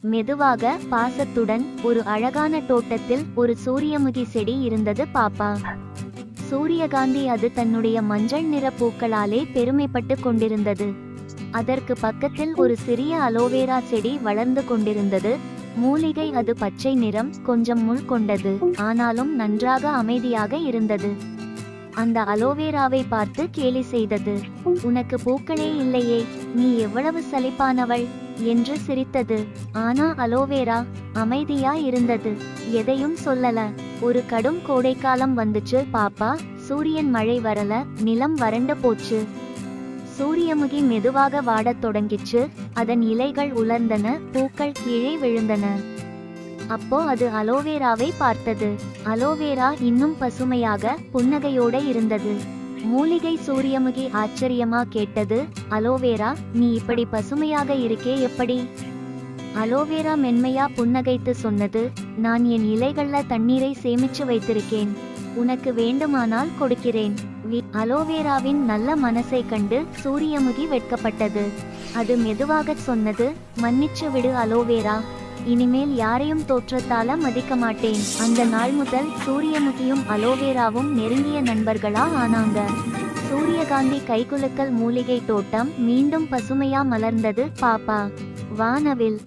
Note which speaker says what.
Speaker 1: மெதுவாக பாசத்துடன் ஒரு அழகான தோட்டத்தில் ஒரு சூரியமுகி செடி இருந்தது பாப்பா. சூரியகாந்தி அது தன்னுடைய மஞ்சள் நிற பூக்களாலே பெருமைப்பட்டு கொண்டிருந்தது. அதற்கு பக்கத்தில் ஒரு சிறிய அலோவேரா செடி வளர்ந்து கொண்டிருந்தது. மூலிகை அது பச்சை நிறம், கொஞ்சம் முள் கொண்டது, ஆனாலும் நன்றாக அமைதியாக இருந்தது. அந்த அலோவேராவை பார்த்து கேலி செய்தது. உனக்கு பூக்களே இல்லையே, நீ எவ்வளவு சலிப்பானவள் என்று சிரித்தது. ஆனா அலோவேரா அமைதியா இருந்தது, எதையும் சொல்லல. ஒரு கடும் கோடைக்காலம் வந்துச்சு பாப்பா. சூரியன் மழை வரல, நிலம் வறண்டு போச்சு. சூரியமுகி மெதுவாக வாடத் தொடங்கிச்சு. அதன் இலைகள் உலர்ந்தன, பூக்கள் கீழே விழுந்தன. அப்போ அது அலோவேராவை பார்த்தது. அலோவேரா இன்னும் பசுமையாக புன்னகையோட இருந்தது. மூலிகை சூரியமுகி ஆச்சரியமா கேட்டது, அலோவேரா, நீ இப்படி பசுமையாக இருக்கே எப்படி? அலோவேரா மென்மையா புன்னகைத்து சொன்னது, நான் என் இலைகள்ல தண்ணீரை சேமிச்சு வைத்திருக்கேன், உனக்கு வேண்டுமானால் கொடுக்கிறேன். அலோவேராவின் நல்ல மனசை கண்டு சூரியமுகி வெட்கப்பட்டது. அது மெதுவாக சொன்னது, மன்னிச்சு விடு அலோவேரா, இனிமேல் யாரையும் தோற்றத்தால மதிக்க மாட்டேன். அந்த நாள் முதல் சூரியமுகியும் அலோவேராவும் நெருங்கிய நண்பர்களா ஆனாங்க. சூரியகாந்தி கைகுலுக்கல் மூலிகை தோட்டம் மீண்டும் பசுமையா மலர்ந்தது பாப்பா. வானவில்